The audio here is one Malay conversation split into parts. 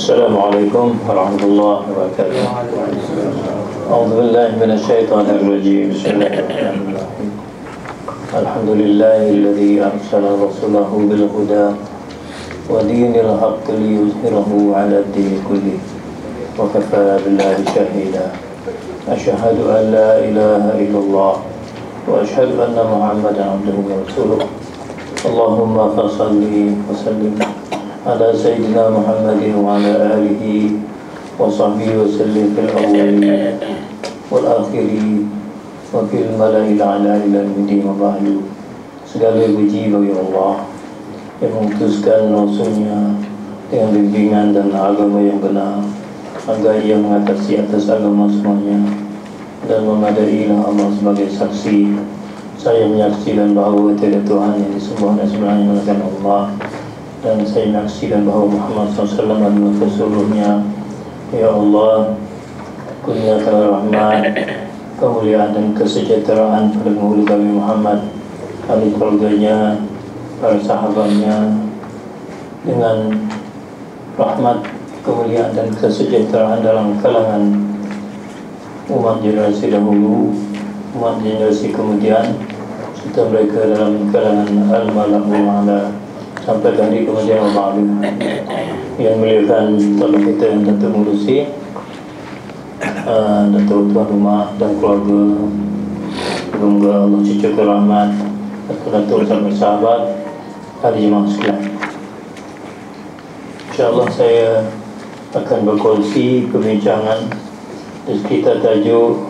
Assalamualaikum warahmatullahi wabarakatuh. A'udzu billahi minasyaitonir rajim. Bismillahirrahmanirrahim. Alhamdulillahilladzi arsala rasulahu bil huda wa dinil haqqi liyuzhirahu 'ala ad-din kullih wa kafaa billahi shahida. Asyhadu an la ilaha illallah wa asyhadu anna Muhammadan 'abduhu wa rasuluh. Allahumma shalli wa sallim ala Sayyidina Muhammadin wa ala alihi wa sahbihi wa sallim fil awwalin wal akhirin wa fil mala'il a'la ila al-midin wa ba'du. Segala puji bagi Allah yang mengutuskan Rasulnya dengan bimbingan dan agama yang benar agar ia mengatasi atas agama semuanya, dan memadailah Allah sebagai saksi. Saya menyaksikan bahawa tiada Tuhan yang disembah dan sebenarnya melainkan Allah, dan saya menyaksikan bahawa Muhammad SAW adalah Rasulullah. Ya Allah, kurniakanlah rahmat, kemuliaan dan kesejahteraan pada penghulu kami Muhammad, ahli keluarganya, para sahabatnya, dengan rahmat, kemuliaan dan kesejahteraan dalam kalangan umat generasi dahulu, umat generasi kemudian, serta mereka dalam kalangan al-mala'ul sampai hari kemudian Allah yang melihatkan tolong kita yang Datuk Mengurusi, Datuk Tuan Rumah dan keluarga. Semoga Allah cucurkan rahmat kepada Datuk dan sahabat hari jemaah sekalian. InsyaAllah saya akan berkongsi perbincangan di sekitar tajuk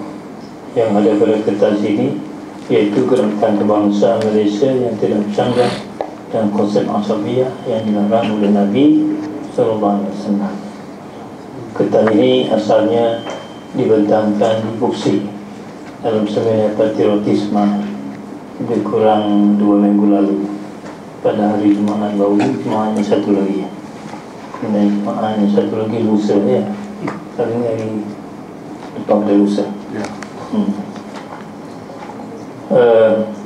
yang ada pada kertas ini, iaitu Gerakan Kebangsaan Malaysia yang Tidak, Bercanggah dan Konsep Asabiyyah yang dilarang oleh Nabi SAW. Kertas ini asalnya dibentangkan di Buksi dalam seminar patriotisme lebih kurang 2 minggu lalu, pada hari Jumaat baru. Jumaatnya satu lagi, dan Jumaatnya satu lagi lusa ya. Hari ini hari depan pada lusa.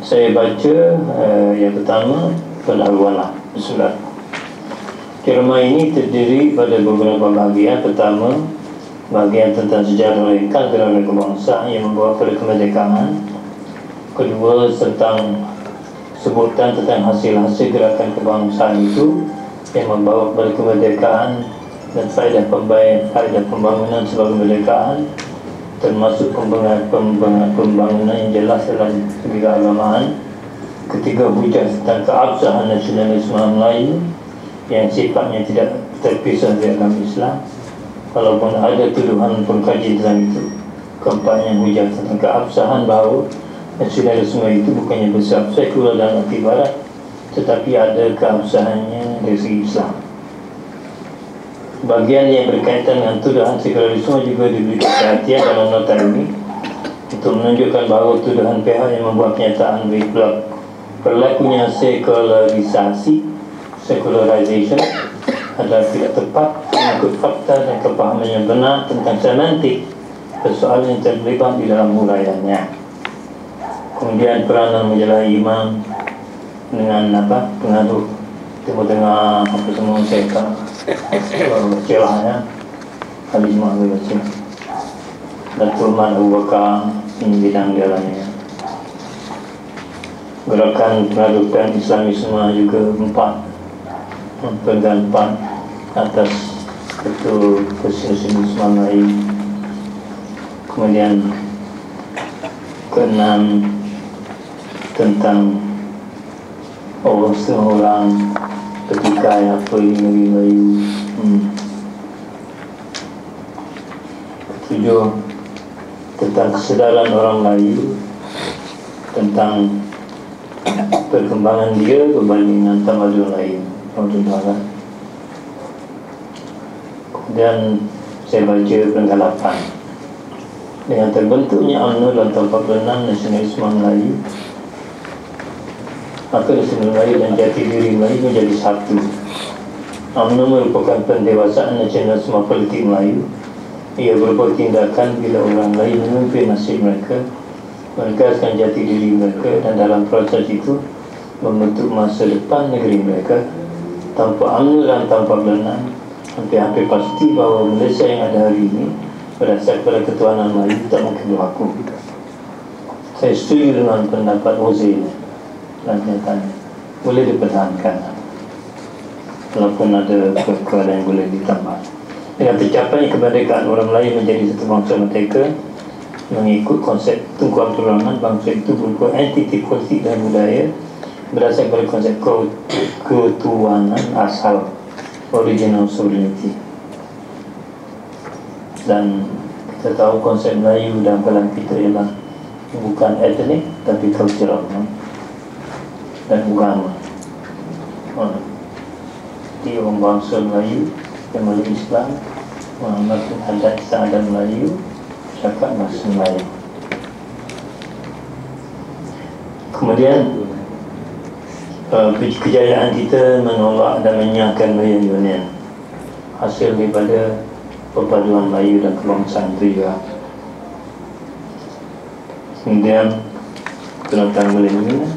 Saya baca yang pertama pada Al-Wala. Bismillah. Cerma ini terdiri pada beberapa bahagian. Pertama, bahagian tentang sejarah ringkas gerakan kebangsaan yang membawa pada kemerdekaan. Kedua, tentang sebutan tentang hasil-hasil gerakan kebangsaan itu yang membawa pada kemerdekaan dan faedah pembangunan sebagai kemerdekaan, termasuk pembangunan yang jelas dalam segi keagamaan. Ketiga, hujah tentang keabsahan nasionalisme Melayu yang sifatnya tidak terpisah dari agama Islam, walaupun ada tuduhan pengkaji tentang itu. Keempatnya, hujah tentang keabsahan bahawa nasionalisme itu bukannya bersifat sekular dan arti barat, tetapi ada keabsahannya dari segi Islam. Bagian yang berkaitan dengan tuduhan sekularisme juga diberi perhatian dalam nota ini untuk menunjukkan bahawa tuduhan pihak yang membuat kenyataan berlakunya secularization adalah tidak tepat mengikut fakta dan kepahaman yang benar tentang semantik persoalan yang terlibat di dalam huraiannya. Kemudian peranan menjadi imam dengan pengaruh Timur Tengah apa semua saya tak baca lah ya. Kali Jumaat saya baca Datuk Man Abu Bakar ini bidang jalannya. Gerakan pengadukan Islamisme juga 4 atas betul kesinisan Islam lain. Kemudian keenam, tentang Allah setengah orang ketika apa ini negeri Melayu. Ketujuh, tentang kesedaran orang Melayu tentang perkembangan dia berbanding dengan tamadun lain, tamadun barat. Kemudian saya baca peringkat 8. Dengan terbentuknya UMNO dalam tahun 46 nasionalisme Melayu, maka nasionalisme Melayu dan jati diri Melayu menjadi satu. UMNO merupakan pendewasaan nasionalisme politik Melayu. Ia berupa tindakan bila orang lain memimpin nasib mereka, menegaskan jati diri mereka, dan dalam proses itu membentuk masa depan negeri mereka. Tanpa UMNO dan tanpa Bercanggah, hampir pasti bahawa Malaysia yang ada hari ini berdasar pada ketuhanan Melayu tak mungkin berlaku. Saya setuju dengan pendapat Ozi dan nyatanya boleh dipertahankan walaupun ada kekuatan yang boleh ditambah. Dengan tercapainya kemerdekaan orang Melayu menjadi satu bangsa merdeka mengikut konsep Tunku Abdul Rahman, bangsa itu berupa entiti politik dan budaya berdasar pada konsep ketuhanan asal, original sovereignty. Dan kita tahu konsep Melayu dalam kalangan kita ialah bukan etnik tapi cultural dan agama. Dia orang bangsa Melayu yang melalui Islam mengamalkan adat istiadat Melayu, cakap bahasa Melayu. Kemudian kejayaan kita menolak dan menyiarkan Melayu Union, hasil daripada perpaduan Melayu dan kebangsaan itu juga. Kemudian tentang Melayu Union,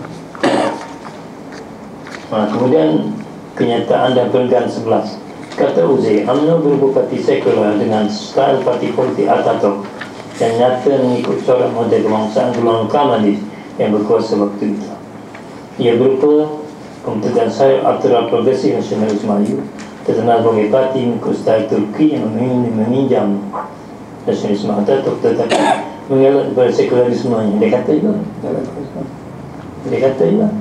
kemudian kenyataan dan peringkat 11. Kata Uzi, UMNO berupa parti sekular dengan style parti politik Ataturk yang nyata mengikut corak model kebangsaan golongan Kamalis yang berkuasa waktu itu. Ia berupa pembentukan sayap aturan progresif nasionalis Melayu, terkenal sebagai parti mengikut style Turki yang meminjam nasionalisme Ataturk tetapi mengelak kepada sekularismenya. Dia kata juga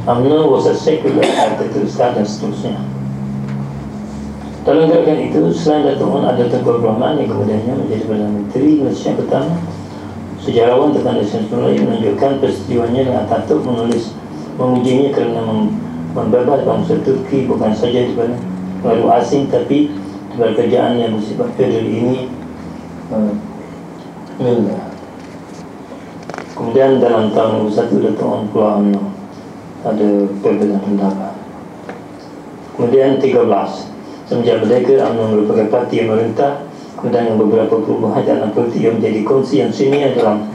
UMNO was a secular Ataturk dan seterusnya. Dalam gerakan itu, selain Datuk Mun ada Tunku Abdul Rahman yang kemudiannya menjadi Perdana Menteri Malaysia yang pertama, sejarawan tentang nasionalisme Melayu menunjukkan persetujuannya dengan Ataturk mengujinya kerana membebas bangsa Turki bukan saja daripada pengaruh asing tapi daripada kerajaan yang bersifat federal ini. Kemudian dalam tahun 2001 Datuk Mun keluar UMNO, ada perbezaan pendapat. Kemudian 13. Semenjak merdeka, UMNO merupakan parti yang memerintah dengan beberapa perubahan dalam politik yang menjadi kongsi yang senior dalam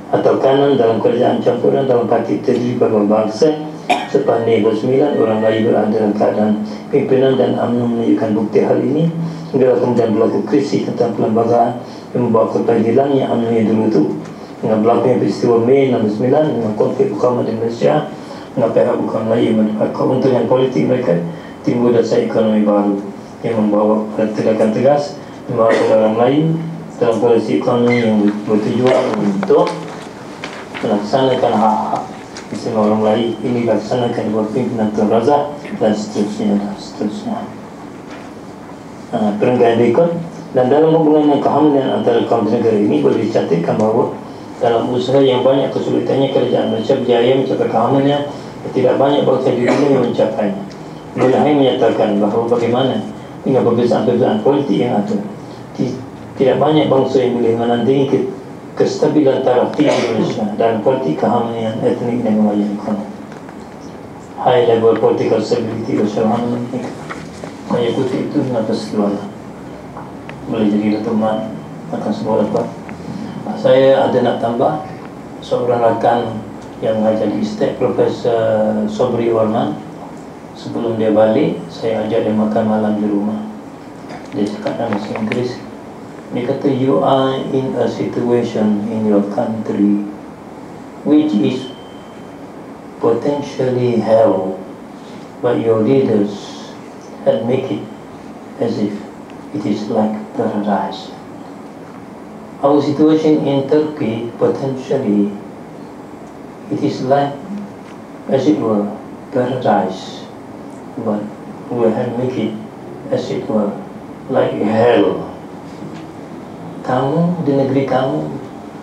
atau kanan dalam kerajaan campuran dalam parti terdiri beberapa bangsa. Sepanjang 29 orang Melayu berada dalam keadaan pimpinan dan UMNO menunjukkan bukti hal ini hingga kemudian berlaku krisis tentang perlembagaan yang membawa kepada hilangnya UMNO yang dulu itu. Dengan berlakunya peristiwa Mei 69 dengan konflik ukama di Malaysia dengan pihak bukan Melayu mendapat keuntungan politik mereka, timbul dasar ekonomi baru yang membawa tindakan tegas membawa orang Melayu dalam polisi ekonomi yang bertujuan untuk melaksanakan hak-hak istimewa orang Melayu ini dilaksanakan di bawah pimpinan Tuan Razak dan seterusnya. Perenggan berikut. Dan dalam hubungan kehamilan antara kaum negara ini boleh dicatatkan bahawa dalam usaha yang banyak kesulitannya kerajaan Malaysia berjaya mencapai kehamilan tidak banyak bangsa di dunia yang mencapainya. Beliau menyatakan bahawa bagaimana dengan perbezaan-perbezaan politik yang ada, tidak banyak bangsa yang boleh menandingi kestabilan taraf tinggi Malaysia dalam politik kehamilan etnik dan kemajuan ekonomi. High level political stability bersama saya kutip itu dengan persetujuan. Boleh jadi Datuk Mat akan sebuah dapat. Saya ada nak tambah seorang rakan yang mengajar di Istek, Profesor Sobri Warman. Sebelum dia balik, saya ajak dia makan malam di rumah. Dia cakap dalam bahasa Inggeris. Dia kata, you are in a situation in your country which is potentially hell, but your leaders had make it as if it is like paradise. Our situation in Turkey, potentially, it is like, as it were, paradise. But we have make it as it were like hell. Kamu di negeri kamu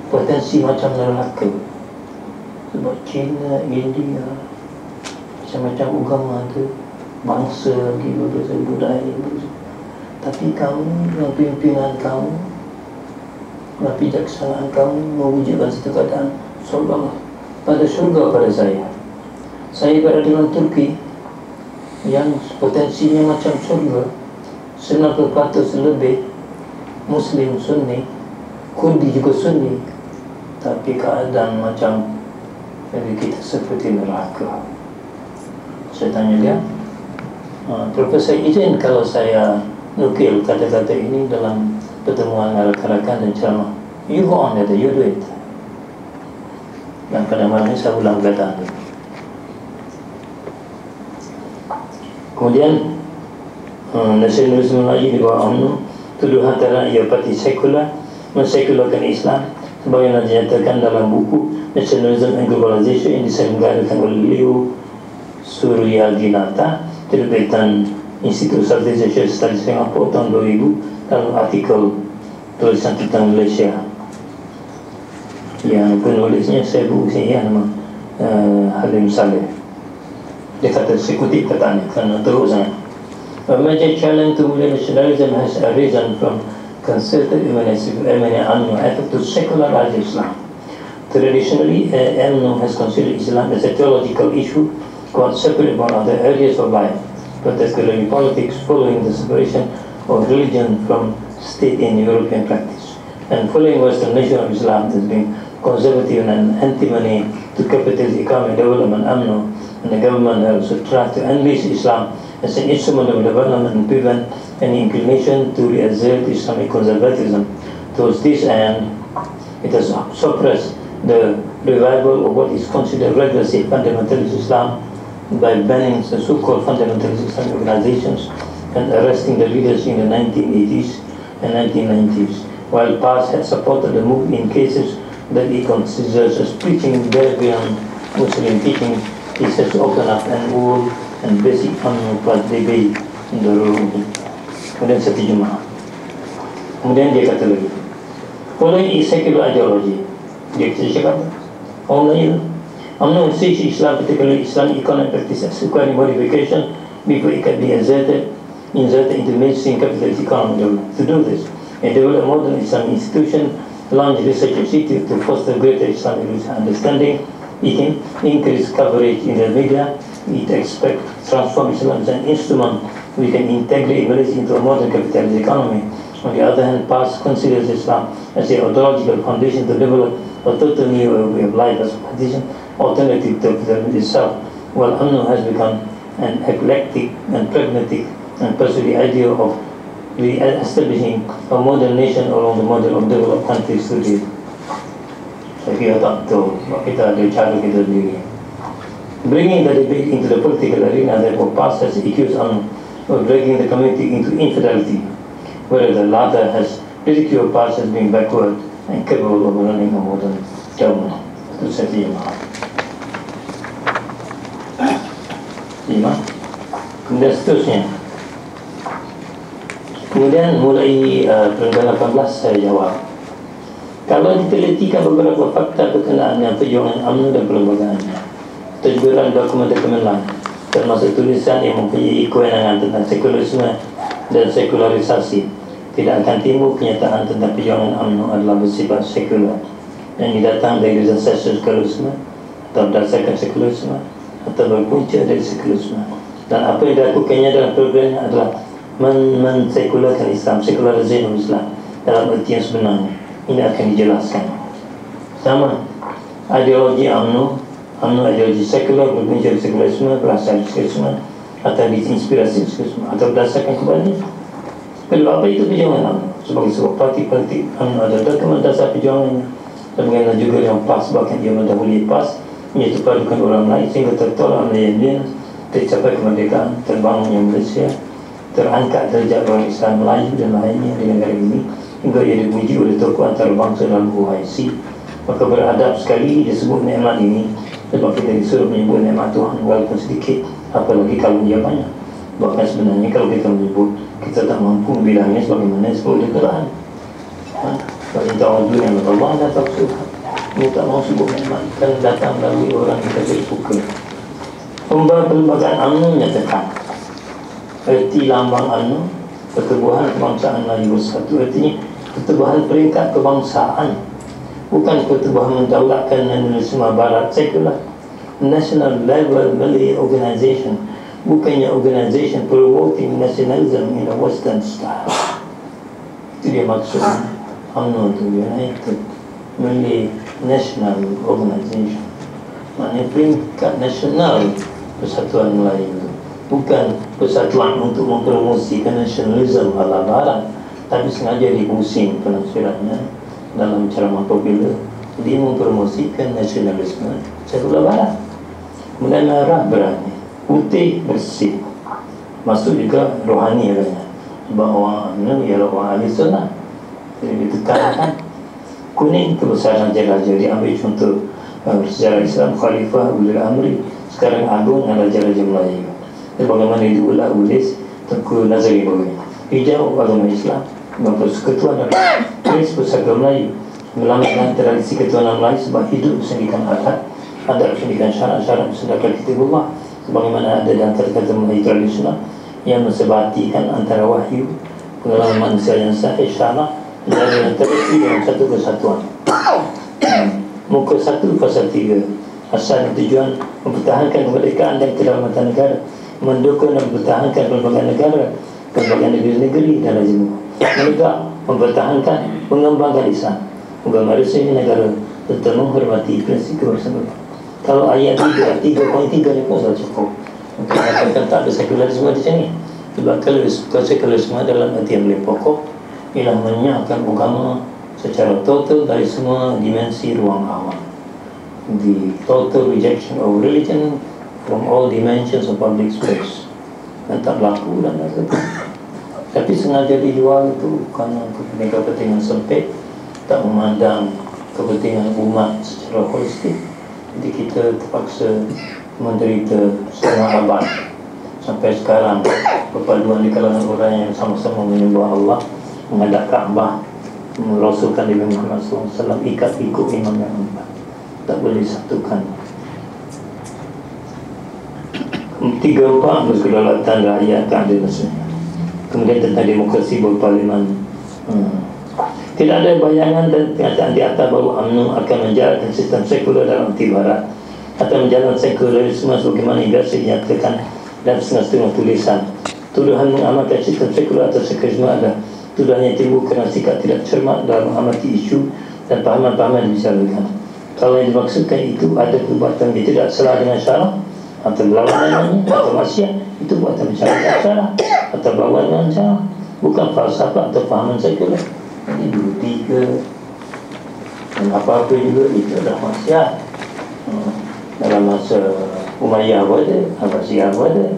potensi macam neraka. Sebab China, India, macam-macam agama tu, bangsa lagi berbeza budaya berbeza. Tapi kamu yang pimpinan kamu, kebijaksanaan kamu mewujudkan satu keadaan surga pada surga pada saya. Saya berada dalam Turki yang potensinya macam surga, 90% lebih Muslim Sunni, Kurdi juga Sunni, tapi keadaan macam bagi kita seperti neraka. Saya tanya dia, Profesor izin kalau saya nukil kata-kata ini dalam pertemuan Gerakan dan ceramah. You go on, you do it. Dan pada malam ini saya ulang perkataan itu. Kemudian nasionalisme Melayu di bawah UMNO, tuduhan terhadap ia parti sekular, mensekularkan Islam, sebagaimana dinyatakan dalam buku Nationalism and Globalization yang diselenggarakan oleh Leo Suryadinata, terbitan Institut Southeast Asia Studies Singapura tahun 2000, dalam artikel tulisan tentang Malaysia yang penulisnya saya bukan nama Halim Saleh. Dia kata, saya kutip kataannya kerana teruk sangat. A major challenge to nationalism has arisen from concerted UMNO effort to secularize Islam. Traditionally, UMNO has considered Islam as a theological issue quite separate from other areas of life, particularly politics, following the separation of religion from state in European practice. And following Western nation of Islam has been conservative and anti-money to capitalist economic development, UMNO, and the government has also tried to unleash Islam as an instrument of development and prevent any inclination to reassert Islamic conservatism. Towards this end, it has suppressed the revival of what is considered regressive fundamentalist Islam by banning the so-called fundamentalist Islamic organizations and arresting the leaders in the 1980s and 1990s, while PAS had supported the move in cases that it considers as preaching beyond Muslim teaching. It has opened up an old and basic UMNO debate in the room. Kemudian saya terjemah. Kemudian dia kata lagi, following its secular ideology, dia cakap, UMNO sees Islam, particularly Islamic economic practice, as requiring modification before it can be inserted into mainstream capitalist economic development. To do this, a developed modern Islamic institution launched research initiative to foster greater Islamic understanding. It can increase coverage in the media. It expects transform Islam as an instrument we can integrate Malaysia into a modern capitalist economy. On the other hand, PAS considers Islam as a ontological foundation to develop a total new way of life as a position alternative to capitalism itself, while UMNO has become an eclectic and pragmatic and pursue the idea of re-establishing a modern nation along the model of developed countries today. Saya kira tak betul, kita ada cara kita sendiri. Bringing the debate into the political arena, therefore PAS has accused UMNO of dragging the community into infidelity, whereas the latter has ridiculed PAS as being backward and capable of running a modern government. Itu saya terjemah. Kemudian seterusnya, kemudian mulai peringkat 18 saya jawab. Kalau ditelitikan beberapa fakta berkenaan dengan perjuangan UMNO dan perlembagaannya, terjualan dokumen-dokumen lain, termasuk tulisan yang mempunyai kewenangan tentang sekularisme dan sekularisasi, tidak akan timbul kenyataan tentang perjuangan UMNO adalah bersifat sekular yang didatang dari dasar sekularisme atau berdasarkan sekularisme atau berpunca dari sekularisme. Dan apa yang dilakukannya dalam programnya adalah mensekularkan Islam, sekularisasi Islam dalam erti yang sebenarnya. Ini akan dijelaskan. Sama, ideologi UMNO ideologi sekular berpunca dari sekularisme, berasal dari sekularisme atau diinspirasi sekularisme atau berdasarkan kebalikannya. Kedua, apa itu perjuangan UMNO? Sebagai sebuah parti politik, UMNO adalah dokumen dasar perjuangannya. Sebagaimana juga yang PAS, bahkan ia mendahului PAS, iaitu padukan orang lain sehingga tertolak Melayu, tercapai kemerdekaan, terbangunnya Malaysia, terangkat derajat orang Islam Melayu dan lainnya di negara ini, hingga ia dipuji oleh tokoh antarabangsa dalam OIC. Maka beradab sekali disebut nikmat ini, sebab kita disuruh menyebut nikmat Tuhan walaupun sedikit, apalagi kalau dia banyak. Bahkan sebenarnya kalau kita menyebut, kita tak mampu bilangnya sebagaimana disebut di Quran. Kalau kita wajib yang Allah dah tahu Tuhan, kita tak mahu sebut nikmat, kan datang dari orang yang kita suka. Perlembagaan UMNO menyatakan erti lambang UMNO, pertubuhan kebangsaan Melayu Bersatu, artinya pertubuhan peringkat kebangsaan, bukan pertubuhan mendaulatkan nasionalisme barat sekular. National level Malay organisation, bukannya organisation promoting nationalism in a western style. Itu dia maksudnya UMNO itu, United Malay National Organisation, maknanya peringkat nasional Persatuan Melayu. bukan persatuan untuk mempromosikan nasionalisme ala barat, tapi sengaja dipusing penafsirannya dalam ceramah popular. Dia mempromosikan nasionalisme sekular barat. Kemudian merah berani, putih bersih, masuk juga rohani katanya, bahawa ialah orang ahli sunnah. Jadi ditekankan. Kuning kebesaran raja-raja, diambil contoh sejarah Islam, Khalifah Ulil Amri, sekarang agung adalah raja-raja Melayu. Dan bagaimana diulang oleh Tengku Nazari Bawi. Hijau agama Islam, ketua dan tulis pusaka Melayu, melambangkan tradisi ketuhanan Melayu sebab hidup bersendirikan ada bersendirikan syarat-syarat sedangkan kitabullah, sebagaimana ada di antara kata Melayu tradisional yang mensebatikan antara wahyu, pengalaman manusia yang sahih, syarat dan yang terisi dalam satu kesatuan. Muka 1 pasal 3, asal dan tujuan mempertahankan kemerdekaan dan kedaulatan negara, mendukung dan mempertahankan pelbagai negara, pelbagai negeri-negeri dan lazim, menegak, mempertahankan, mengembangkan Islam, agama resmi negara, serta menghormati prinsip kebersamaan. Kalau ayat 3.3 ni pun sudah cukup untuk mengatakan tak ada sekularisme di sini. Sebab kalau sekularisme dalam arti yang lebih pokok ialah menyiapkan agama secara total dari semua dimensi ruang awam. The total rejection of religion from all dimensions of public space. Dan tak berlaku dan lain. Tapi sengaja dijual itu kerana kepentingan sempit, tak memandang kepentingan umat secara holistik. Jadi kita terpaksa menderita setengah abad sampai sekarang. Perpaduan di kalangan orang yang sama-sama menyembah Allah, menghadap Kaabah, merasulkan Nabi Muhammad SAW, ikat ikut imam yang empat, tak boleh disatukan. 3-4 berkedaulatan rakyat, keadilan. Kemudian tentang demokrasi berparlimen. Tidak ada bayangan dan pernyataan di atas bahawa UMNO akan menjalankan sistem sekular dalam arti barat atau menjalankan sekularisme sebagaimana yang biasa dinyatakan dan setengah-setengah tulisan. Tuduhan mengamalkan sistem sekular atau sekularisme adalah tuduhan yang timbul kerana sikap tidak cermat dalam mengamati isu dan pahaman-pahaman yang dibicarakan. Kalau yang dimaksudkan itu ada perbuatan yang tidak salah dengan syarak atau berlawanan dengannya, atau maksiat, itu buatan masyarakat syarak atau berlawanan dengan syarak, bukan falsafah atau pahaman sekular. Ini 2-3 dan apa-apa juga itu adalah maksiat. Dalam masa Umayyah pun ada, Abbasiyah pun ada.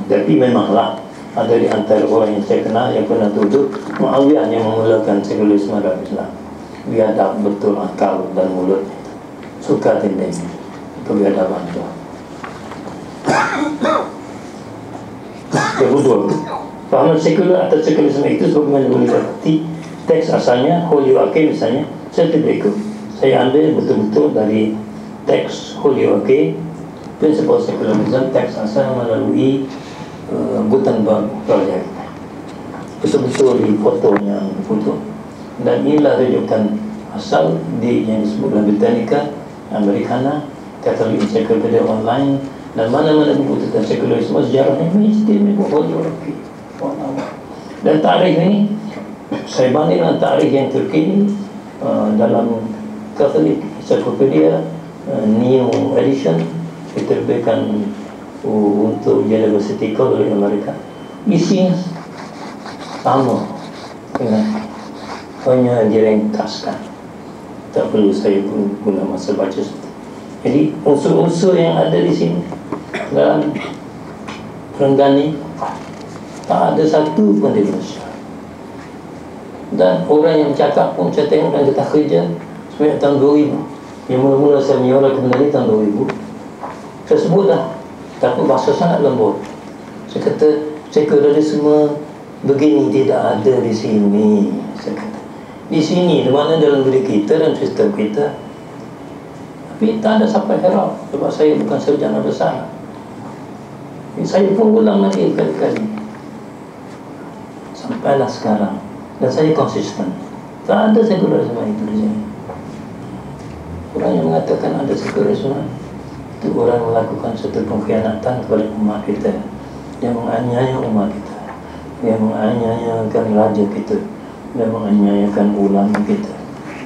Tapi memanglah ada di antara orang yang saya kenal yang pernah tuduh Muawiyah yang memulakan sekularisme dalam Islam. Biadab betul akal dan mulut, suka tendanya kebiadaban itu. Yang kedua, pahaman sekular atau sekularisme itu sebagaimana boleh dapati teks asalnya Holyoake misalnya seperti berikut. Saya ambil betul-betul dari teks Holyoake, Principle Secularism, teks asal melalui Gutenberg Project. Betul-betul di fotonya foto. Dan inilah rujukan asal di yang disebut dalam Britannica, Americana, Catholic Encyclopedia Online, dan mana-mana buku tentang sekularisme sejarahnya mesti menyebut Holyoake. Dan tarikh ini saya banding dengan tarikh yang terkini dalam Catholic Encyclopedia New Edition diterbitkan untuk University College Amerika. Isinya sama dengan hanya direngkaskan, tak perlu saya pun guna masa baca. Jadi unsur-unsur yang ada di sini dalam perenggan ini tak ada satu pun Indonesia. Dan orang yang cakap pun saya tengok dan kita kerja sebenarnya tahun 2000. Yang mula-mula saya menyuarakan benda ni tahun 2000. Saya sebut dah, tapi bahasa sangat lembut. Saya kata sekularisme begini tidak ada di sini. Saya kata di sini, di mana dalam diri kita dan sistem kita. Tapi tak ada siapa harap, sebab saya bukan sarjana besar. Saya pun ulang lagi kali-kali sampailah sekarang. Dan saya konsisten. Tak ada sekularisme itu di sini. Orang yang mengatakan ada sekularisme itu orang melakukan satu pengkhianatan kepada umat kita. Dia menganiaya umat kita. Dia menganiayakan raja kita. Dia menganiayakan ulama kita.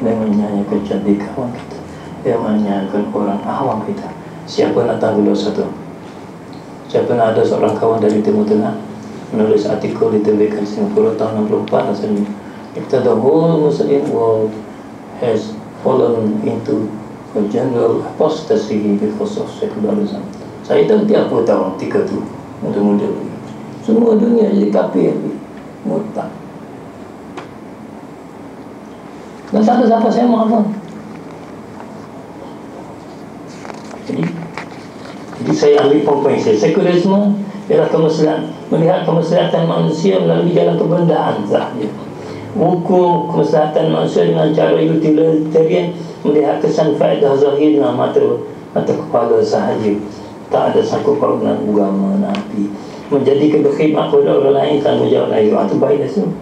Dia menganiayakan cendekiawan kita. Dia menganiayakan orang awam kita. Siapa nak tanggung dosa itu? Saya pernah ada seorang kawan dari Timur Tengah menulis artikel diterbitkan Singapura tahun 64 rasanya. Kita the whole Muslim world has fallen into a general apostasy because of secularism. Saya tahu tiap tahun ketika tu muda-muda semua dunia jadi kafir, murtad. Dan tak ada siapa saya maafkan. Jadi saya ambil poin-poin saya. Sekularisme ialah melihat kemaslahatan manusia melalui jalan kebendaan sahaja. Hukum kemaslahatan manusia dengan cara utilitarian, melihat kesan faedah zahir dengan mata kepala sahaja. Tak ada sangkut paut dengan agama Nabi. Menjadikan berkhidmat kepada orang lain kan menjawab lain. Itu baik dah semua.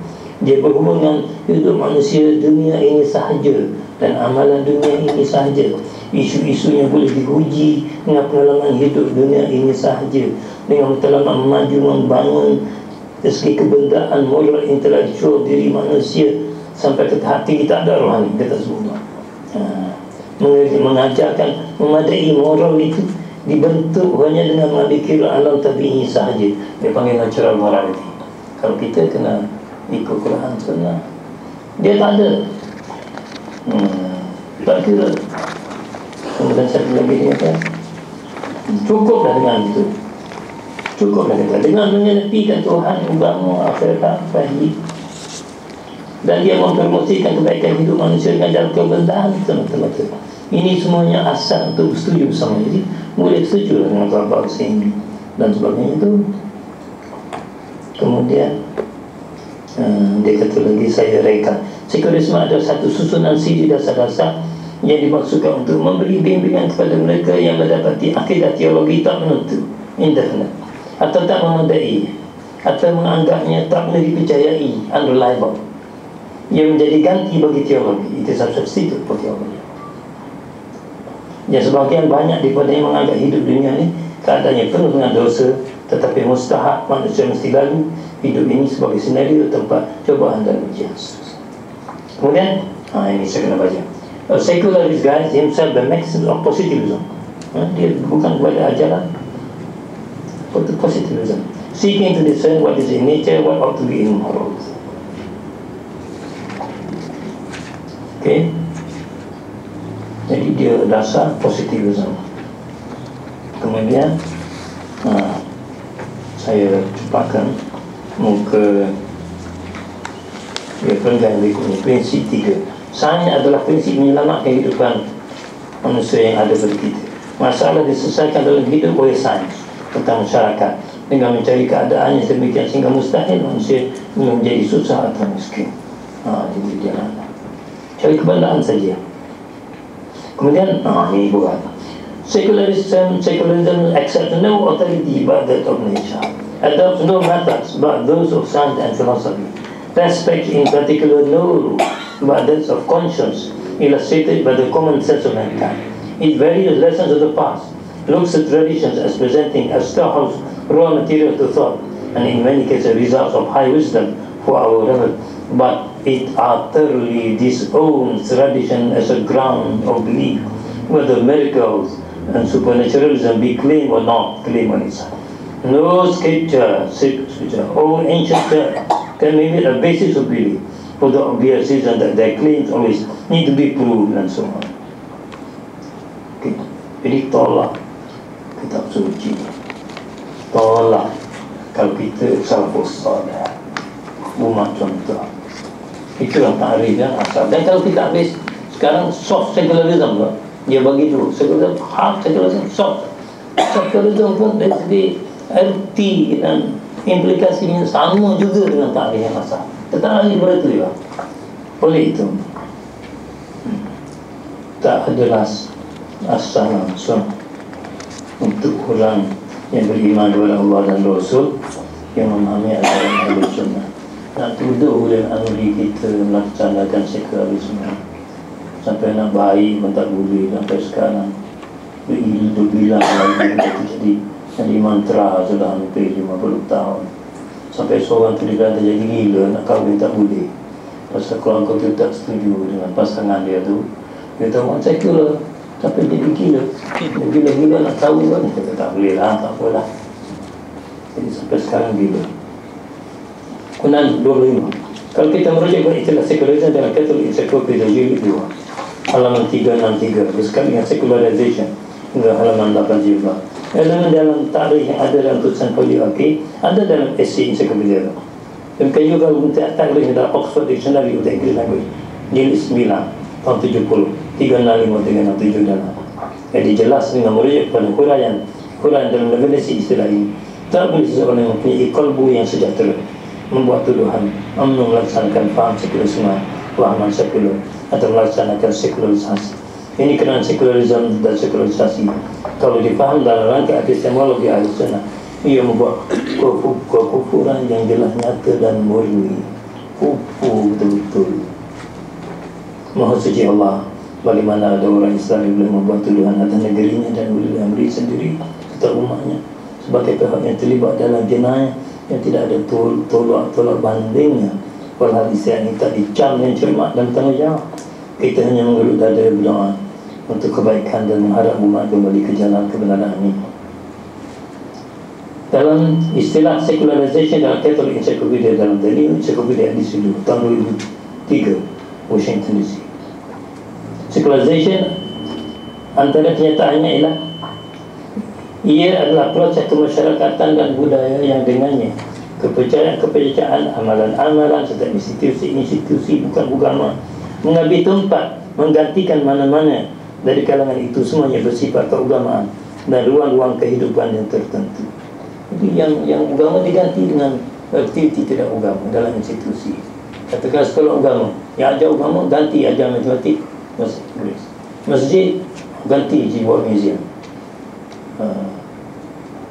Dia berhubung dengan hidup manusia dunia ini sahaja dan amalan dunia ini sahaja. Isu-isunya boleh diuji dengan pengalaman hidup dunia ini sahaja, dengan matlamat maju membangun dari segi kebendaan moral intelektual diri manusia sampai ke hati kita ada rohani kita semua. Mengajarkan memadai moral itu dibentuk hanya dengan mengambil kira alam tabi'i sahaja. Dia panggil natural morality. Kalau kita kena ikut Quran Sunnah, dia tak ada tak kira. Kemudian satu lagi dia kata, cukuplah dengan itu. Cukuplah kita dengan menepikan Tuhan, agama, akhirat, fahid. Dan dia mempromosikan kebaikan hidup manusia dengan jalan kebendaan semata-mata. Ini semuanya asal untuk setuju bersama. Jadi boleh setuju dengan kelompok sini dan sebagainya itu. Kemudian dia kata lagi, saya reka sekularisme adalah satu susunan siri dasar-dasar yang dimaksudkan untuk memberi bimbingan kepada mereka yang mendapati akidah teologi tak menentu, indefinite, atau tak memadai, atau menganggapnya tak boleh dipercayai, unreliable, yang menjadi ganti bagi teologi. Itu substitute for teologi. Yang sebagian banyak daripada yang menganggap hidup dunia ini keadaannya penuh dengan dosa, tetapi mustahak manusia mesti lalu hidup ini sebagai senario tempat cobaan dan ujian. Kemudian ini saya kena baca. A secularist guides himself the maximum of positivism. Dia bukan kepada ajaran positivism, seeking to discern what is in nature, what ought to be in morals. Okay. Jadi dia dasar positivism. Kemudian saya cepatkan muka dia peringkat berikutnya. Prinsip 3. Sains adalah prinsip menyelamatkan kehidupan manusia yang ada pada kita. Masalah diselesaikan dalam hidup oleh sains tentang masyarakat dengan mencari keadaan yang sedemikian sehingga mustahil manusia menjadi susah atau miskin. Jadi dia cari kebendaan saja. Kemudian ini bukan secularism accepts no authority but that of nature, adopts no methods but those of science and philosophy, respects in particular no but that of conscience illustrated by the common sense of mankind. It values lessons of the past, looks at traditions as presenting a storehouse raw material to thought, and in many cases results of high wisdom for our level, but it utterly disowns tradition as a ground of belief, whether miracles and supernaturalism be claimed or not claimed on its side. No scripture or ancient text can make it a basis of belief, for the obvious reason that their claims always need to be proved and so on. Okay. Jadi tolak kitab suci, tolak kalau kita salafus salih, umat contoh. Itulah tarikh yang asal. Dan kalau kita habis sekarang soft secularism lah, dia bagi dulu secularism, hard secularism, soft secularism pun dari segi erti dan implikasinya sama juga dengan tarikh yang asal. Tetap lagi kepada itu juga. Oleh itu tak adalah asal langsung untuk orang yang beriman kepada Allah dan Rasul yang memahami ajaran Ahlus Sunnah. Nak tuduh oleh ahli kita melaksanakan sekularisme sampai nak baik pun tak boleh sampai sekarang. Berbilang lagi jadi mantra sudah hampir 50 tahun. Sampai seorang tu dia jadi gila, nak kahwin tak boleh pasal keluarga tu tak setuju dengan pasangan dia tu. Dia tahu mak sekular sampai jadi gila. Dia gila-gila nak kahwin kan, dia kata tak boleh lah, tak apalah. Jadi sampai sekarang bila Kunan 25. Kalau kita merujuk kepada istilah sekularisme dalam Catholic Encyclopedia jilid 2 halaman 363 bersekali dengan secularization hingga halaman 8 juga. Elemen dalam tarikh yang ada dalam tulisan Poliaki ada dalam essay encyclopedia. Demikian juga untuk tarikh dalam Oxford Dictionary of the English Language jilid 9 tahun 70 365 dengan 7 dalam. Jadi jelas dengan merujuk pada huraian dalam definisi istilah ini. Tak boleh seseorang yang mempunyai kalbu yang sejahtera membuat tuduhan melaksanakan faham sekularisme, fahaman sekular atau melaksanakan sekularisasi. Ini kerana sekularisme dan sekularisasi kalau difaham dalam rangka epistemologi Ahlussunnah, ia membuat kekufuran yang jelas, nyata dan murni. Kufur betul-betul. Maha suci Allah, bagaimana ada orang Islam yang boleh membuat tuduhan atas negerinya dan boleh amri sendiri serta umatnya sebagai pihak yang terlibat dalam jenayah yang tidak ada tolak bandingnya. Walhal istilah ini tak dicam dan cermat dan bertanggungjawab. Kita hanya mengeluk dada berdoa untuk kebaikan dan mengharap umat kembali ke jalan kebenaran ini. Dalam istilah secularization dalam Catholic Encyclopedia dalam Dalil Encyclopedia edisi 2 tahun 2003 Washington DC. Secularization antara kenyataannya ialah ia adalah proses kemasyarakatan dan budaya yang dengannya kepercayaan, amalan-amalan serta institusi bukan agama mengambil tempat menggantikan mana-mana dari kalangan itu semuanya bersifat keagamaan dan ruang-ruang kehidupan yang tertentu. Jadi yang agama diganti dengan aktiviti tidak agama dalam institusi. Katakan sekolah agama, yang ajar agama ganti ajar matematik, bahasa Inggeris. Masjid ganti buat museum.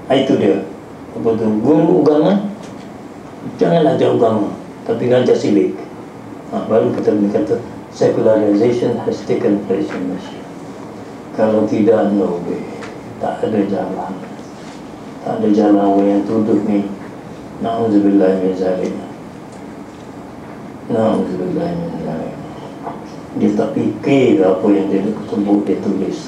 Itu dia. Betul. Guru agama jangan ajar agama, tapi ajar cilik. Baru kita boleh kata secularization has taken place in Malaysia. Kalau tidak, no way. Tak ada jalan. Tak ada jalan orang yang tuduh ni. Na'udzubillah min zalik. Na'udzubillah min zalik. Dia tak fikir apa yang dia sebut, dia tulis.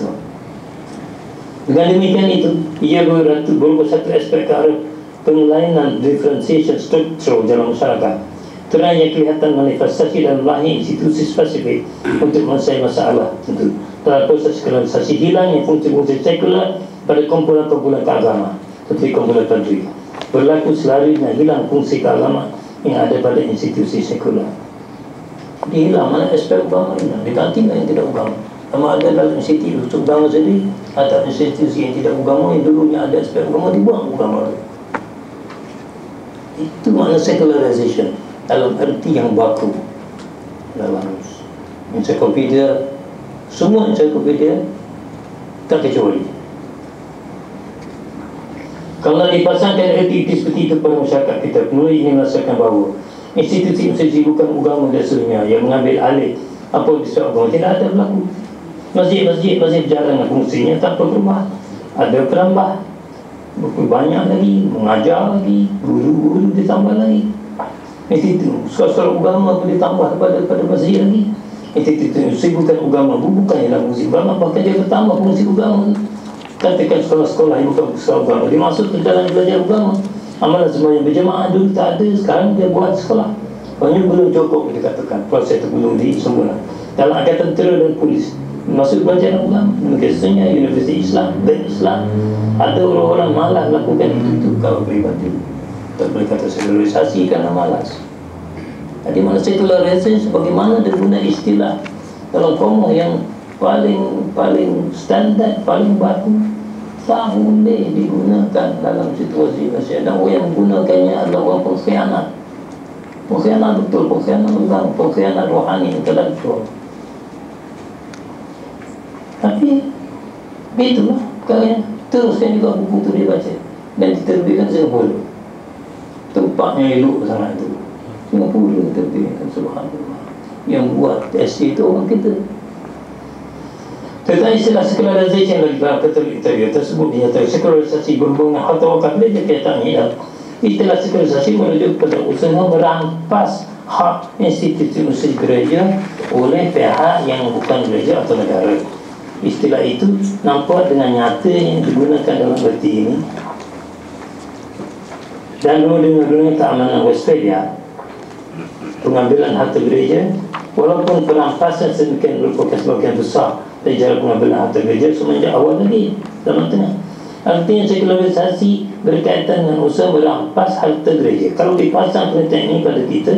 Dengan demikian itu, ia berupa satu aspek ke arah pengelainan differentiation structure dalam masyarakat. Terangnya kelihatan manifestasi dan lahir institusi spesifik untuk menyelesaikan masalah tentu. Dalam proses sekularisasi hilangnya fungsi-fungsi sekular pada kumpulan-kumpulan keagamaan seperti kumpulan padri. Berlaku selarinya hilang fungsi keagamaan yang ada pada institusi sekular. Dia hilang mana aspek agama hilang, diganti dengan yang tidak agama. Sama ada dalam institusi agama sendiri atau institusi yang tidak agama yang dulunya ada aspek agama dibuang agama. Itu makna secularization dalam arti yang baku. Dalam encyclopedia, semua encyclopedia terkecuali. Kalau dipasangkan arti seperti itu pada masyarakat kita, penulis ini merasakan bahawa institusi-institusi bukan agama dasarnya yang mengambil alih apa disebut agama tidak ada berlaku. Masjid-masjid masih berjalan dengan fungsinya tanpa perubahan. Ada penambah, banyak lagi, mengajar lagi, guru-guru ditambah lagi. Itu sekolah agama pun ditambah pada masjid lagi. Itu bukan agama, bukan ialah fungsi agama, bahkan dia bertambah fungsi agama. Katakan sekolah-sekolah yang bukan sekolah agama, dia masuk ke dalam belajar agama. Amalan semuanya berjemaah dulu tak ada, sekarang dia buat sekolah. Hanya belum cukup dikatakan, proses itu belum disempurna. Dalam angkatan tentera dan polis masuk belajar agama, biasanya Universiti Islam dan Islam ada orang-orang malas lakukan itu kalau peribadi. Tak boleh kata sekularisasi kerana malas. Jadi mana sekularisasi sebagaimana dia guna istilah dalam komuh yang paling standar, paling baku, tak boleh digunakan dalam situasi Malaysia. Dan orang yang menggunakannya adalah orang pengkhianat. Pengkhianat betul, pengkhianat agama, pengkhianat rohani, intelektual. Tapi itulah perkara. Teruskan juga buku itu dibaca dan diterbitkan Singapura. Tempatnya elok sangat itu. Singapura diterbitkan, subhanallah. Yang buat essay itu orang kita. Tentang istilah secularization dari dalam kriteria tersebut dinyatakan sekularisasi berhubungan atau akan belajar kaitannya. Istilah sekularisasi merujuk pada usaha merampas hak institusi gereja oleh pihak yang bukan gereja atau negara. Istilah itu nampak dengan nyata yang digunakan dalam arti ini Dan dengan keamanan Westphalia, pengambilan harta gereja, walaupun perampasan sedemikian merupakan sebagian besar dari cara pengambilan harta gereja semenjak awal lagi zaman tengah. Artinya sekularisasi berkaitan dengan usaha merampas harta gereja. Kalau dipasang perintah ini pada kita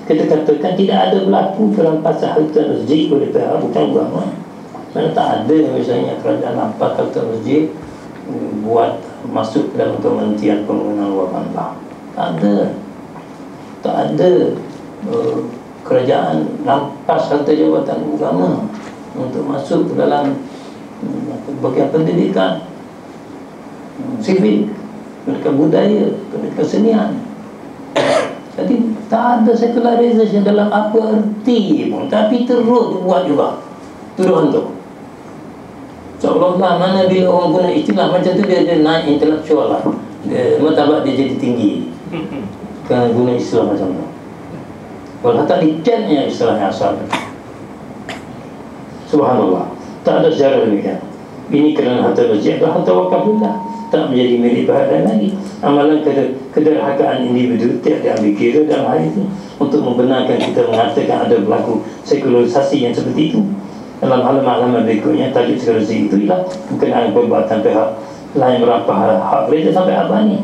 katakan tidak ada berlaku perampasan harta masjid oleh pihak bukan agama. Mana tak ada misalnya kerajaan rampas harta masjid buat masuk dalam Kementerian Pembangunan Luar Bandar. Tak ada. Tak ada kerajaan rampas harta jabatan agama untuk masuk ke dalam bahagian pendidikan, sivil, pendidikan budaya, pendidikan senian. Jadi tak ada secularization dalam apa erti pun, tapi terus dibuat juga tuduhan tu. Seolah-olah mana bila orang guna istilah macam tu dia naik intelektual lah, martabat dia jadi tinggi kerana guna istilah macam tu. Walau tak dicatnya istilahnya asal. Subhanallah, tak ada sejarah demikian. Ini kerana harta masjid adalah harta wakafullah, tak menjadi milik pihak lain lagi. Amalan kederhakaan individu tidak diambil kira dalam hal itu untuk membenarkan kita mengatakan ada berlaku sekularisasi yang seperti itu. Dalam halaman-halaman berikutnya, tajuk sekularisasi itu ialah berkenaan perbuatan pihak lain merampas hak gereja sampai abad ni.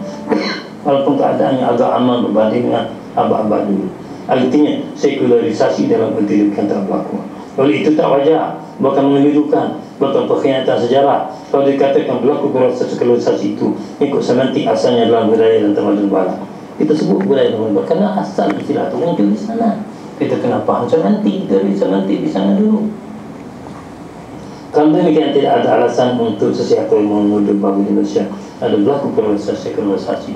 Walaupun keadaannya agak aman berbanding dengan abad-abad dulu. Artinya sekularisasi dalam erti bukan tak berlaku. Oleh itu tak wajar, bahkan mengelirukan, bahkan pengkhianatan sejarah kalau dikatakan berlaku proses sekularisasi itu ikut semantik asalnya dalam budaya dan tamadun barat. Kita sebut budaya dan tamadun barat kerana asal istilah itu muncul di sana. Kita kena faham semantik, teori semantik di sana dulu. Kalau demikian tidak ada alasan untuk sesiapa yang menuduh bahawa di Malaysia ada berlaku proses sekularisasi.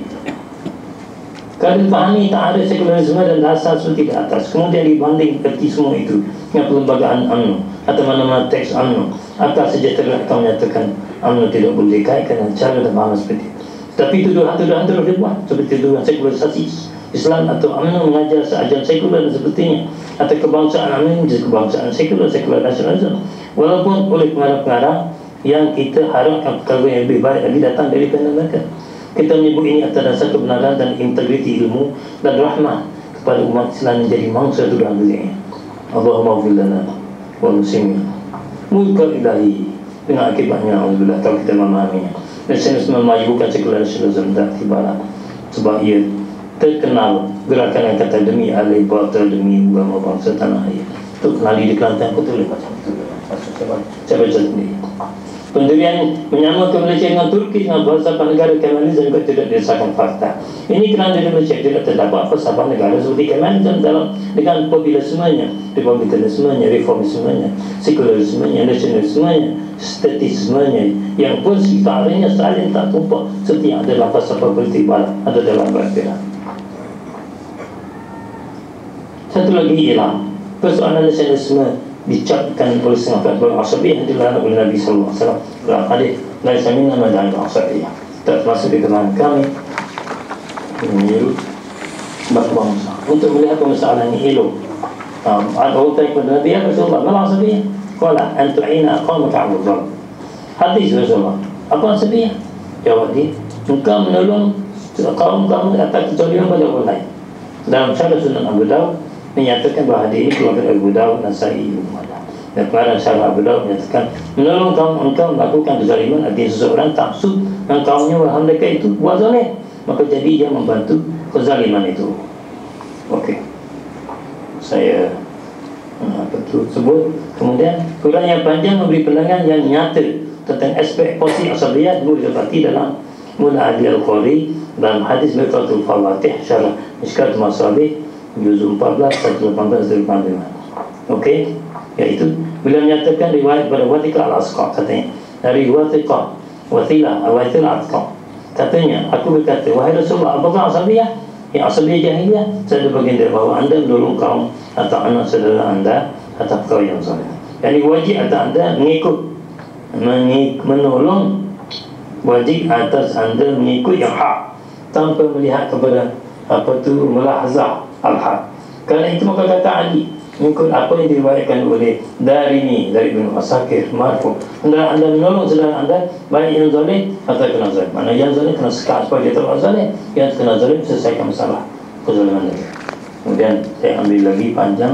Kalau dipahami tak ada sekularisme dan dasar suci di atas, kemudian dibanding erti semua itu dengan perlembagaan UMNO atau mana-mana teks UMNO, akal sejahtera akan menyatakan UMNO tidak boleh dikaitkan dengan cara dan pemahaman seperti itu. Tapi tuduhan-tuduhan terus dibuat seperti tuduhan sekularisasi Islam atau UMNO mengajar seajaran sekular dan sepertinya, atau kebangsaan UMNO menjadi kebangsaan sekular nasionalisme. Walaupun oleh pengarang-pengarang yang kita harapkan perkara yang lebih baik lagi datang daripada mereka. Kita menyebut ini atas dasar kebenaran dan integriti ilmu dan rahmah kepada umat Islam menjadi mangsa tuduhan beliau. Allahumma ighfir lana wa muslimin. Mulkul ilahi dengan akibatnya alhamdulillah kalau kita memahaminya. Dan saya memajukan sekularisme dan tibaran sebab ia terkenal gerakan yang kata demi alai batal demi agama bangsa tanah air. Itu kenali di Kelantan aku tulis macam itu. Saya baca sendiri. Pendirian menyamakan Malaysia dengan Turki dengan falsafah negara Kemalisme juga tidak didasarkan fakta. Ini kerana di Malaysia tidak terdapat falsafah negara seperti Kemalisme dalam dengan populismenya, republikanismenya, reformismenya, sekularismenya, nasionalismenya, statismenya yang pun sekitarnya saling tak tumpah seperti yang ada dalam falsafah politik barat ada dalam barat. Satu lagi ialah persoalan nasionalisme dicapkan oleh setengah pihak Asabiyyah yang dilarang oleh Nabi SAW dalam hadis laisa minna man lam Asabiyyah, tak termasuk di kalangan kami menyuruh bangsa untuk melihat permasalahan ini elok. Ada orang tanya kepada Nabi ya Rasulullah, mana Asabiyyah? Qala an tu'ina qawmaka 'ala dhulm. Hadis Rasulullah, apa Asabiyyah? Jawab dia, engkau menolong kaum kamu atas kezaliman pada orang lain. Dalam syarah Sunan Abu Dawud menyatakan bahawa hadis ini keluarga Abu Dawud dan Nasa'i dan pengarang syarah Abu Dawud menyatakan menolong kaum engkau melakukan kezaliman, artinya seseorang taksub dan kaumnya walaupun mereka itu buat zalim, maka jadi dia membantu kezaliman itu. Okey, saya sebut. Kemudian Quran yang panjang memberi pandangan yang nyata tentang aspek positif Asabiyyah dulu didapati dalam Mula Adi Al-Qari dalam hadis Mirqatul Fawatih syarah Mishkat Masabih juz 14 118 85. Okey, iaitu bila menyatakan riwayat pada Wathiqah Al-Asqa, katanya dari Wathiqah Al-Asqa, katanya aku berkata, wahai Rasulullah, apakah Asabiyyah? Yang Asabiyyah jahiliyah saya ada bagian dari bahawa anda menolong kaum atau anak saudara anda atau kau yang zalim. Jadi wajib atas anda menolong, wajib atas anda mengikut yang hak tanpa melihat kepada apa tu mulahazah al-haq. Kerana itu maka kata Ali, mengikut apa yang diriwayatkan oleh dari Ibnu Asakir marfu, anda menolong saudara anda baik yang zalim atau kena zalim. Mana yang zalim kena sekat supaya dia tak zalim, yang kena zalim selesaikan masalah kezaliman dia. Kemudian saya ambil lagi panjang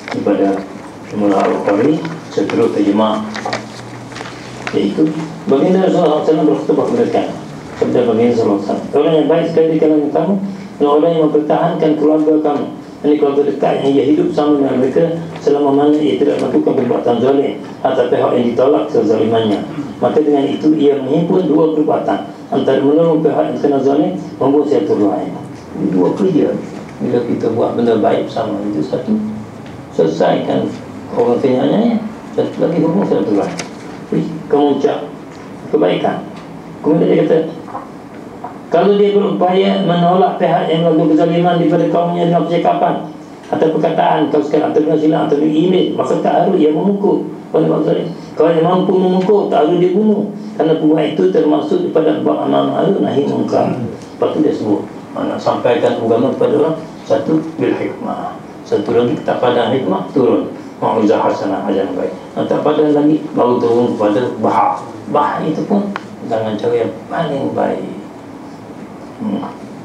daripada Mula Al-Qari, seterus terjemah, iaitu baginda Rasulullah SAW berkhutbah kepada sabda baginda SAW, orang yang baik sekali di kalangan kamu adalah orang yang mempertahankan keluarga kamu, ini keluarga dekat yang ia hidup sama dengan mereka selama mana ia tidak melakukan perbuatan zalim atau pihak yang ditolak kezalimannya. Maka dengan itu ia menghimpun dua perbuatan, antara menolong pihak yang kena zalim, membuat silaturahim. Ini dua kerja. Bila kita buat benda baik sama itu, satu selesaikan orang kenyanya, satu lagi membuat silaturahim, kemuncak kebaikan. Kemudian dia kata, kalau dia berupaya menolak pihak yang melakukan kezaliman daripada kaumnya dengan percakapan atau perkataan, kalau sekarang atau dengan silang atau dengan email, maka tak harus ia memukul orang yang zalim. Kalau dia mampu memukul, tak harus dia bunuh, kerana pembuat itu termasuk daripada bab amal ma'ruf nahi munkar. Lepas tu dia sebut nak sampaikan agama kepada orang, satu bil hikmah, satu lagi tak pada hikmah turun mau'izah hasanah, ajaran baik. Tak pada lagi baru turun kepada bahar itu pun dengan cara yang paling baik.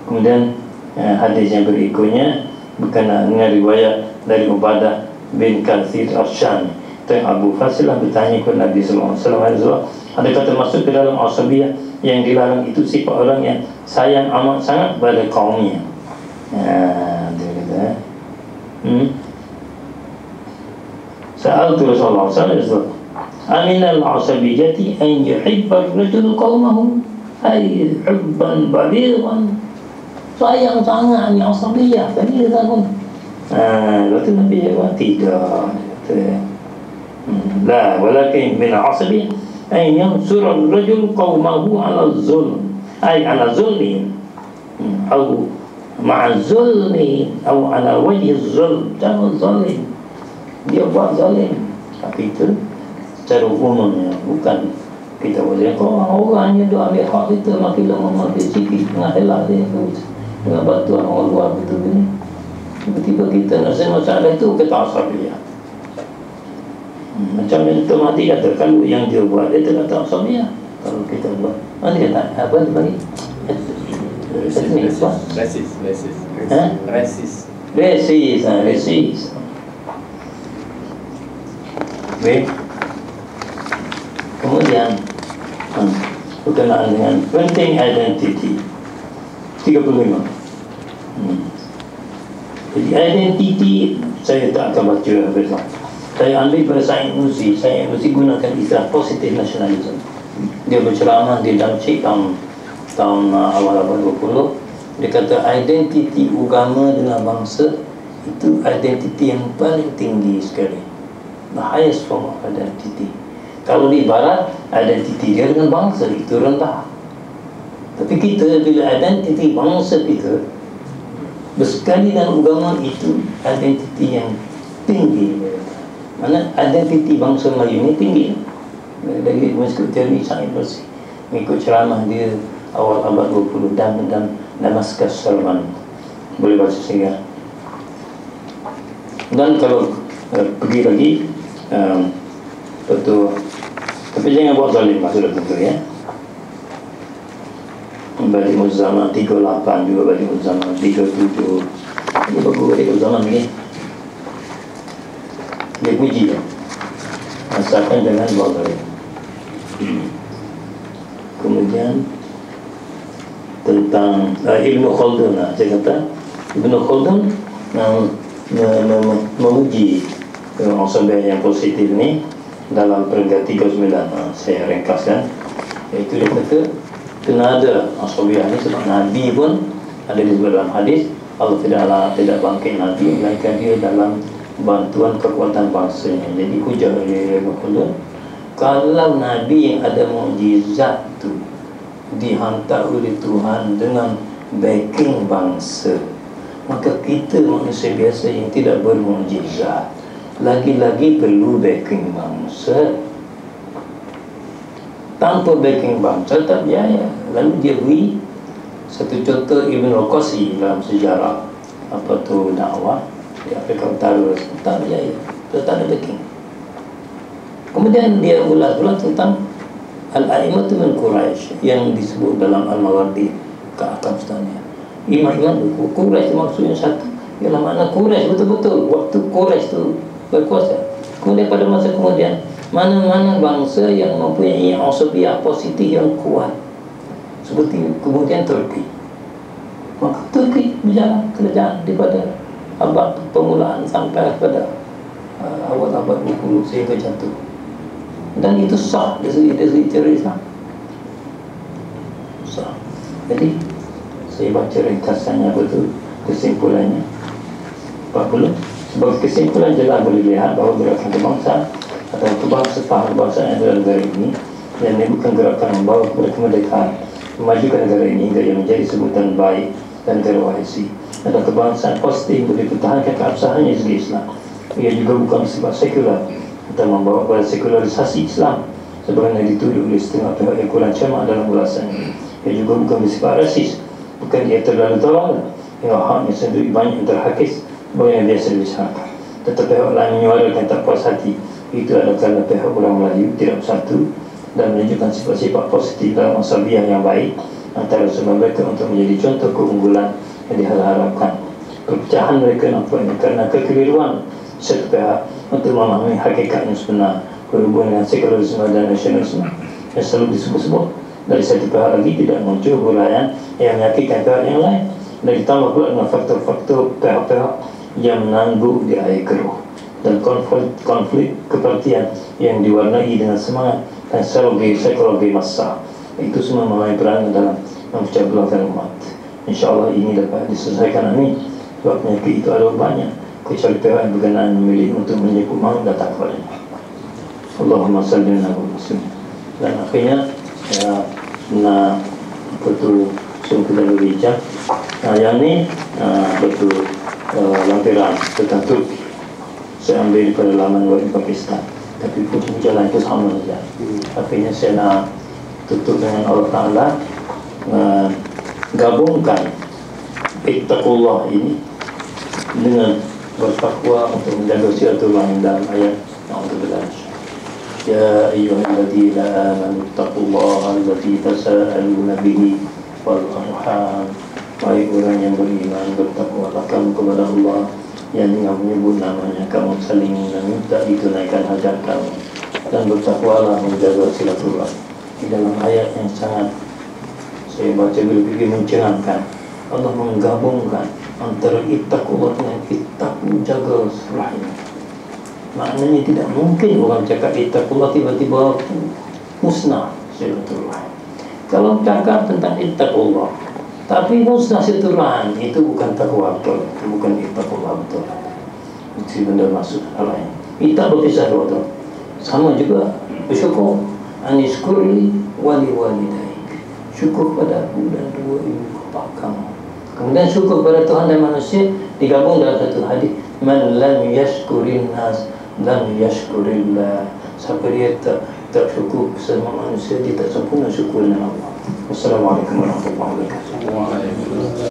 Kemudian hadis yang berikutnya berkenaan dengan riwayat dari Ubadah bin Kathir Asyani. Abu Fasilah bertanya kepada Nabi SAW, adakah termasuk ke dalam Asabiyyah yang dilarang itu sifat orang yang sayang amat sangat pada kaumnya? Dia kata, Sa'altu Rasulullah SAW, aminal asabiyyati an yuhibba rajul qawmahu ay hubban balighan. Sayang sangat ni Asabiyyah. Tadi dia tahu. Lepas tu Nabi jawab, tidak. La, walakin min al-asabiyyah an yansura ar-rajul qawmahu ala zulm, ay ala zulmin, atau ma'a zulmi, atau ala wajhi zulm. Jangan zalim, dia buat zalim, tapi itu secara umumnya, bukan kita boleh orang yang dia ambil hak kita makin lama makin sikit tengah helak dia dengan bantuan orang luar betul ni. Tiba-tiba kita nak selesai masalah itu, kita Asabiyyah. Macam mentor mati kata, kalau yang dia buat dia tak kata Asabiyyah, kalau kita buat mana dia tak apa dia bagi resis. Baik. Kemudian berkenaan dengan penting identity 35. Jadi identity saya tak akan baca besok. Saya ambil pada Said Nursi gunakan istilah positive nationalism. Dia berceramah di Damcik tahun awal abad 20. Dia kata identiti agama dengan bangsa itu identiti yang paling tinggi sekali, the highest form of identity. Kalau di barat, identiti dia dengan bangsa itu rendah. Tapi kita bila identiti bangsa kita bersekali dengan agama, itu identiti yang tinggi. Mana identiti bangsa Melayu ini tinggi. Dari mengikut teori sangat bersih, mengikut ceramah dia awal abad 20 dan Damascus Salman, boleh baca sehingga. Dan kalau pergi lagi betul, tapi jangan buat zalim, sudah tentu ya. Balik Zaman 38 juga, balik Zaman 37. Ini bagus balik Zaman ni. Dia puji ya. Asalkan jangan buat zalim. Kemudian tentang Ibn Khaldun, saya kata Ibn Khaldun memuji Asabiyyah yang positif ni dalam peringkat 39. Saya ringkaskan, iaitu dia kata kena ada Asabiyyah ni sebab Nabi pun ada disebut dalam hadis, Allah tidak bangkit Nabi melainkan dia dalam bantuan kekuatan bangsanya. Jadi hujah dia berkata, kalau Nabi yang ada mukjizat tu dihantar oleh Tuhan dengan backing bangsa, maka kita manusia biasa yang tidak bermukjizat lagi-lagi perlu backing bangsa. Tanpa backing bangsa tak berjaya. Lalu dia beri satu contoh Ibn Al-Qasi dalam sejarah apa tu dakwah. di Afrika Utara tak berjaya, tak ada backing. Kemudian dia ulas tentang Al-A'immatu min Quraisy yang disebut dalam Al-Mawardi Keakamstania. Imam-imam Quraisy maksudnya satu, ialah makna Quraisy betul-betul waktu Quraisy itu berkuasa. Kemudian pada masa kemudian, mana-mana bangsa yang mempunyai Asabiyyah positif yang kuat, seperti kemudian Turki, maka Turki berjalan kerajaan daripada abad permulaan sampai kepada awal abad 20 sehingga jatuh. Dan itu sah dari segi teori Islam, sah. Jadi saya baca ringkasannya betul, kesimpulannya 40. Sebagai kesimpulan jelas boleh lihat bahawa gerakan kebangsaan atau kebangsaan adalah negara ini, dan ini bukan gerakan membawa kepada kemerdekaan, memajukan negara ini hingga ia menjadi sebutan baik dan negara wahisi. Ada kebangsaan positif boleh pertahankan keabsahannya segi Islam. Ia juga bukan bersifat sekular atau membawa pada sekularisasi Islam sebagaimana dituduh oleh setengah pihak yang kurang cermat dalam ulasannya. Ia juga bukan bersifat rasis, bukan ia terlalu tolak hingga haknya sendiri banyak yang terhakis bagaimana biasa dibicarakan. Tetapi pihak lain menyuarakan tak puas hati. Itu adalah kerana pihak orang Melayu tidak bersatu dan menunjukkan sifat-sifat positif dalam Asabiyyah yang baik antara semua mereka untuk menjadi contoh keunggulan yang diharapkan. Perpecahan mereka nampaknya kerana kekeliruan satu pihak untuk memahami hakikat yang sebenar berhubungan dengan sekularisme dan nasionalisme yang selalu disebut-sebut. Dari satu pihak lagi tidak muncul huraian yang menyakitkan pihak yang lain, dan ditambah pula dengan faktor-faktor pihak-pihak yang menangguk di air keruh dan konflik kepartian yang diwarnai dengan semangat dan psikologi massa. Itu semua memainkan peranan dalam memecah belahkan umat. InsyaAllah ini dapat diselesaikan, amin. Sebab penyakit itu ada banyak, kecuali pihak yang berkenaan memilih untuk menyebut mahu datang kepadanya. Allahumma salli ala Muhammad. Dan akhirnya nak betul sungguh dan berijak. Yang ni betul lampiran tentang Turki. Saya ambil daripada laman web Pakistan, tapi putus jalan itu sama saja. Akhirnya saya nak tutup dengan Allah Ta'ala, gabungkan ittaqullah ini dengan bertakwa untuk menjaga silaturahim dalam ayat A'udzubillah. Ya ayyuhalladzina amanu taqullaha allazii tasaaluna bihi wal arham. Wahai orang yang beriman, bertakwalah kamu kepada Allah yang dengan menyebut namanya kamu saling meminta ditunaikan hajat kamu, dan bertakwalah menjaga silaturahim. Di dalam ayat yang sangat saya baca berpikir mencengangkan, Allah menggabungkan antara ittaqullah dengan ittaqu jaga rahim. Maknanya tidak mungkin orang cakap ittaqullah tiba-tiba musnah silaturahim. Kalau cakap tentang ittaqullah tapi musnah silaturahim, itu bukan takwa betul, itu bukan ittaqullah betul. Itu benda masuk hal lain. Ittaq berpisah dua tu. Sama juga bersyukur, anishkurli wali walidaik. Syukur pada aku dan dua ibu bapa kamu. Kemudian syukur kepada Tuhan dan manusia digabung dalam satu hadis, man lam yashkurin nas lam yashkurillah. Siapa dia tak syukur sama manusia, dia tak sempurna syukur dengan Allah. Wassalamualaikum warahmatullahi wabarakatuh.